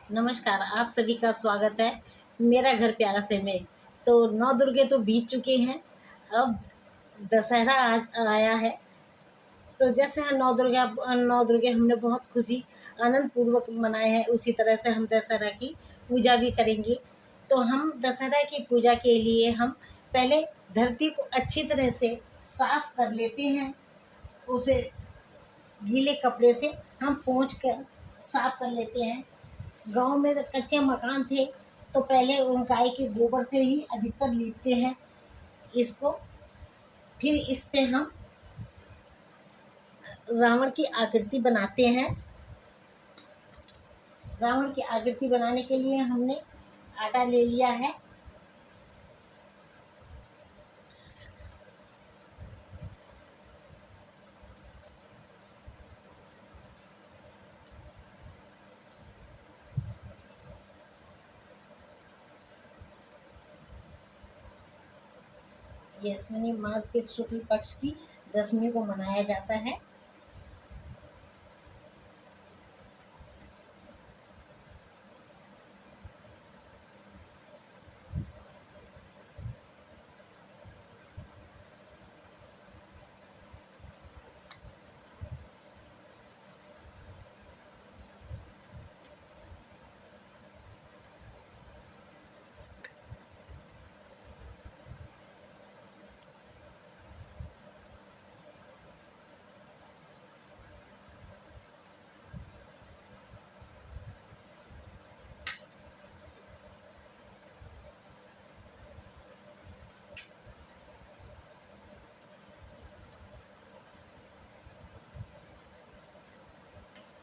नमस्कार, आप सभी का स्वागत है मेरा घर प्यारा से में। तो नौ दुर्गे तो बीत चुके हैं। अब दशहरा आया है। तो जैसे हम नौ दुर्गे हमने बहुत खुशी आनंद पूर्वक मनाए हैं, उसी तरह से हम दशहरा की पूजा भी करेंगे। तो हम दशहरा की पूजा के लिए हम पहले धरती को अच्छी तरह से साफ कर लेते हैं। उसे गीले कपड़े से हम पोंछ कर साफ कर लेते हैं। गांव में कच्चे मकान थे तो पहले उन गाय के गोबर से ही अधिकतर लीपते हैं इसको। फिर इस पे हम रावण की आकृति बनाते हैं। रावण की आकृति बनाने के लिए हमने आटा ले लिया है। ये अश्विनी मास के शुक्ल पक्ष की दशमी को मनाया जाता है।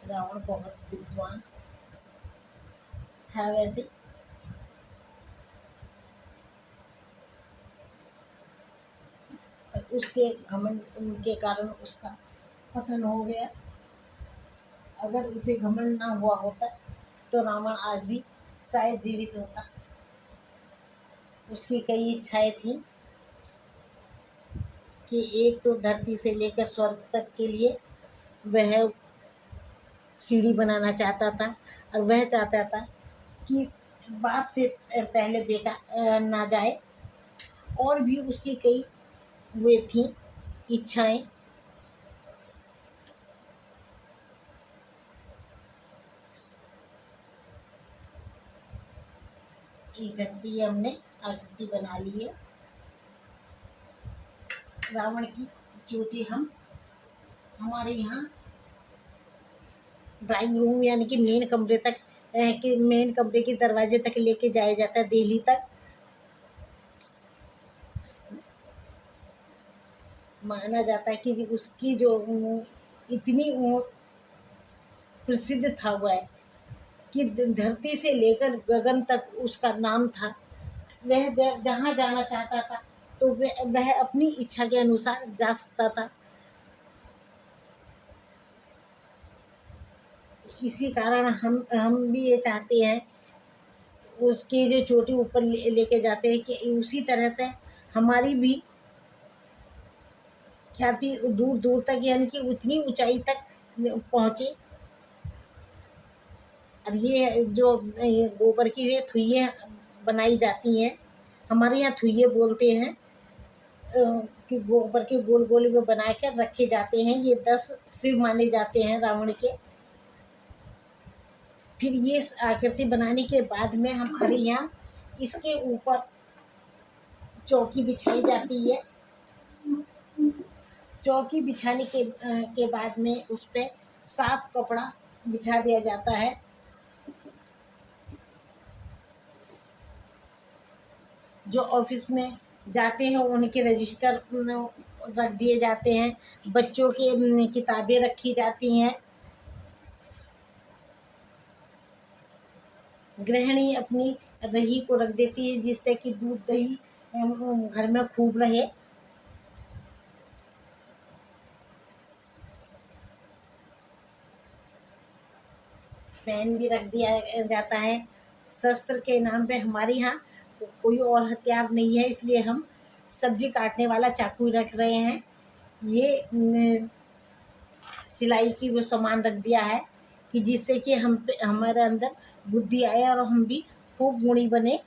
रावण बहुत विद्वान है वैसे। उसके घमंड के कारण उसका पतन हो गया। अगर उसे घमंड ना हुआ होता तो रावण आज भी शायद जीवित होता। उसकी कई इच्छाएं थी कि एक तो धरती से लेकर स्वर्ग तक के लिए वह सीढ़ी बनाना चाहता था, और वह चाहता था कि बाप से पहले बेटा ना जाए। और भी उसकी कई वे थी इच्छाएं। इस ढंग की हमने आकृति बना ली है। रावण की चोटी हम हमारे यहाँ ड्राइंग रूम यानी कि मेन कमरे के दरवाजे तक लेके जाया जाता है, दिल्ली तक। माना जाता है कि उसकी जो इतनी प्रसिद्ध था वह कि धरती से लेकर गगन तक उसका नाम था। वह जहाँ जाना चाहता था तो वह अपनी इच्छा के अनुसार जा सकता था। इसी कारण हम भी ये चाहते हैं उसकी जो चोटी ऊपर लेके जाते हैं कि उसी तरह से हमारी भी ख्याति दूर दूर तक यानी कि उतनी ऊंचाई तक पहुँचे। और ये जो गोबर की ये थुइयाँ बनाई जाती हैं, हमारे यहाँ थुइये बोलते हैं, कि गोबर के गोल गोल में बना कर रखे जाते हैं। ये 10 सिर माने जाते हैं रावण के। फिर ये आकृति बनाने के बाद में हमारे यहाँ इसके ऊपर चौकी बिछाई जाती है। चौकी बिछाने के बाद में उस पर साफ कपड़ा बिछा दिया जाता है। जो ऑफिस में जाते हैं उनके रजिस्टर रख दिए जाते हैं। बच्चों की किताबें रखी जाती हैं। गृहिणी अपनी रही को रख देती है जिससे कि दूध दही घर में खूब रहे। फैन भी रख दिया जाता है। शस्त्र के नाम पे हमारे यहाँ कोई और हथियार नहीं है, इसलिए हम सब्जी काटने वाला चाकू रख रहे हैं। ये सिलाई की वो सामान रख दिया है। कि जिससे कि हम पे हमारे अंदर बुद्धि आए और हम भी खूब गुणी बने।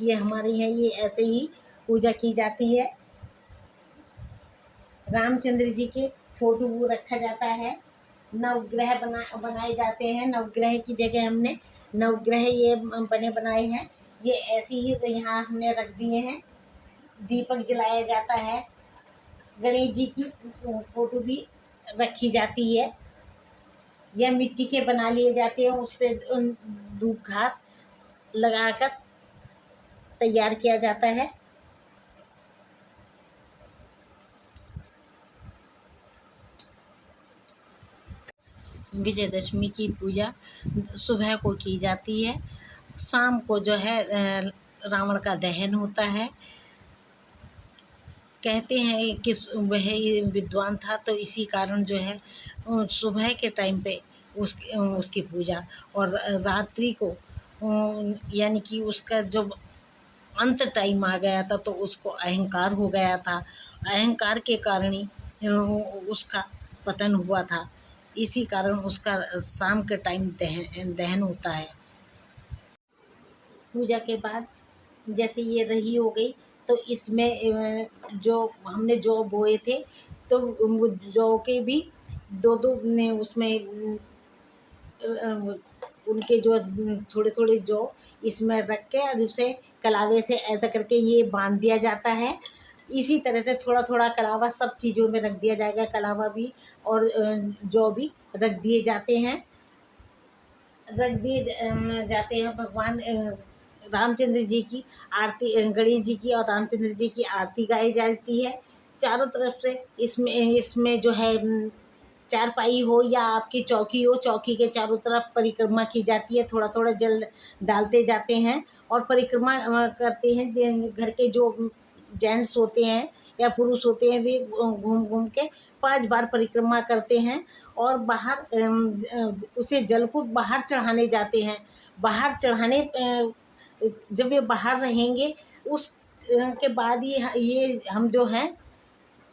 ये हमारे यहाँ ये ऐसे ही पूजा की जाती है। रामचंद्र जी के फोटो वो रखा जाता है। नवग्रह बनाए जाते हैं। नवग्रह की जगह हमने नवग्रह ये बने बनाए हैं। ये ऐसे ही यहाँ हमने रख दिए हैं। दीपक जलाया जाता है। गणेश जी की फोटो भी रखी जाती है। यह मिट्टी के बना लिए जाते हैं। उस पे धूप घास लगाकर तैयार किया जाता है। विजयदशमी की पूजा सुबह को की जाती है। शाम को जो है रावण का दहन होता है। कहते हैं कि वह विद्वान था तो इसी कारण जो है सुबह के टाइम पे उसकी पूजा, और रात्रि को यानी कि उसका जब अंत टाइम आ गया था तो उसको अहंकार हो गया था। अहंकार के कारण ही उसका पतन हुआ था। इसी कारण उसका शाम के टाइम दहन होता है। पूजा के बाद जैसे ये रही हो गई, तो इसमें जो हमने जौ बोए थे तो वो जौ के भी दो दो ने उसमें उनके जो थोड़े थोड़े जौ इसमें रख के और उसे कलावे से ऐसा करके ये बांध दिया जाता है। इसी तरह से थोड़ा थोड़ा कलावा सब चीज़ों में रख दिया जाएगा। कलावा भी और जौ भी रख दिए जाते हैं। रख दिए जाते हैं। भगवान रामचंद्र जी की आरती, गणेश जी की और रामचंद्र जी की आरती गाई जाती है। चारों तरफ से इसमें जो है चारपाई हो या आपकी चौकी हो, चौकी के चारों तरफ परिक्रमा की जाती है। थोड़ा थोड़ा जल डालते जाते हैं और परिक्रमा करते हैं। घर के जो जेंट्स होते हैं या पुरुष होते हैं वे घूम घूम के 5 बार परिक्रमा करते हैं और बाहर उसे जल को बाहर चढ़ाने जाते हैं। बाहर चढ़ाने जब ये बाहर रहेंगे उस के बाद ये हम जो हैं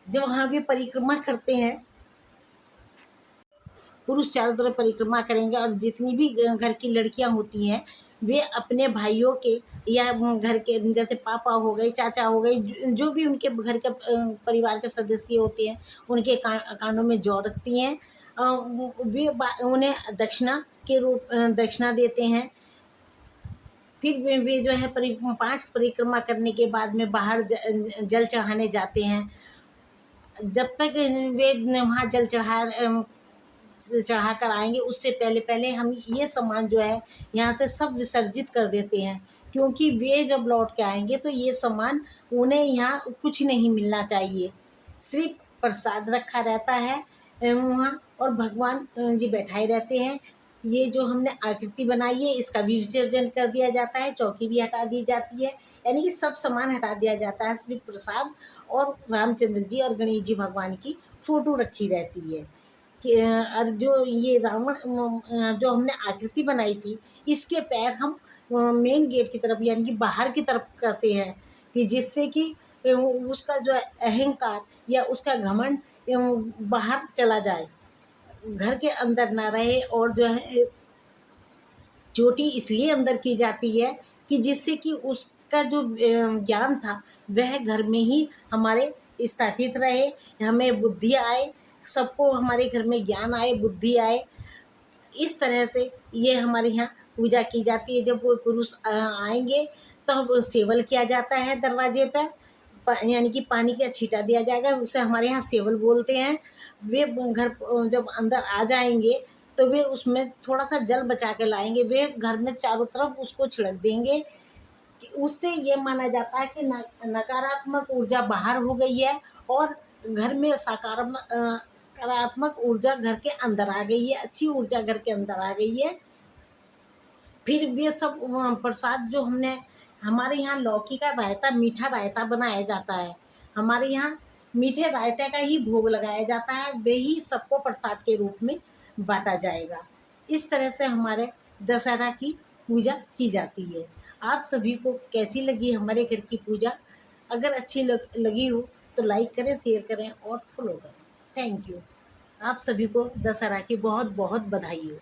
जब वहाँ भी परिक्रमा करते हैं, पुरुष चारों तरफ परिक्रमा करेंगे और जितनी भी घर की लड़कियां होती हैं वे अपने भाइयों के या घर के जैसे पापा हो गए, चाचा हो गए, जो भी उनके घर के परिवार के सदस्य होते हैं उनके कानों में जौ रखती हैं। वे उन्हें दक्षिणा के रूप दक्षिणा देते हैं। फिर वे जो है 5 परिक्रमा करने के बाद में बाहर जल चढ़ाने जाते हैं। जब तक वे वहाँ जल चढ़ा कर आएंगे उससे पहले पहले हम ये सामान जो है यहाँ से सब विसर्जित कर देते हैं, क्योंकि वे जब लौट के आएंगे तो ये सामान उन्हें यहाँ कुछ नहीं मिलना चाहिए। सिर्फ प्रसाद रखा रहता है वहाँ और भगवान जी बैठाए रहते हैं। ये जो हमने आकृति बनाई है इसका भी विसर्जन कर दिया जाता है। चौकी भी हटा दी जाती है, यानी कि सब सामान हटा दिया जाता है। सिर्फ प्रसाद और रामचंद्र जी और गणेश जी भगवान की फोटो रखी रहती है। और जो ये रावण जो हमने आकृति बनाई थी इसके पैर हम मेन गेट की तरफ यानी कि बाहर की तरफ करते हैं, कि जिससे कि उसका जो अहंकार या उसका घमंड बाहर चला जाए, घर के अंदर ना रहे। और जो है चोटी इसलिए अंदर की जाती है कि जिससे कि उसका जो ज्ञान था वह घर में ही हमारे स्थापित रहे, हमें बुद्धि आए, सबको हमारे घर में ज्ञान आए, बुद्धि आए। इस तरह से ये हमारे यहाँ पूजा की जाती है। जब वो पुरुष आएंगे तो सेवल किया जाता है दरवाजे पर, यानी कि पानी का छींटा दिया जाएगा, उसे हमारे यहाँ सेवल बोलते हैं। वे घर जब अंदर आ जाएंगे तो वे उसमें थोड़ा सा जल बचा के लाएंगे। वे घर में चारों तरफ उसको छिड़क देंगे। उससे ये माना जाता है कि नकारात्मक ऊर्जा बाहर हो गई है और घर में सकारात्मक ऊर्जा घर के अंदर आ गई है, अच्छी ऊर्जा घर के अंदर आ गई है। फिर ये सब प्रसाद जो हमने हमारे यहाँ लौकी का रायता, मीठा रायता बनाया जाता है। हमारे यहाँ मीठे रायते का ही भोग लगाया जाता है, वे ही सबको प्रसाद के रूप में बांटा जाएगा। इस तरह से हमारे दशहरा की पूजा की जाती है। आप सभी को कैसी लगी हमारे घर की पूजा? अगर अच्छी लगी हो तो लाइक करें, शेयर करें और फॉलो करें। Thank you. आप सभी को दशहरा की बहुत बहुत बधाई हो।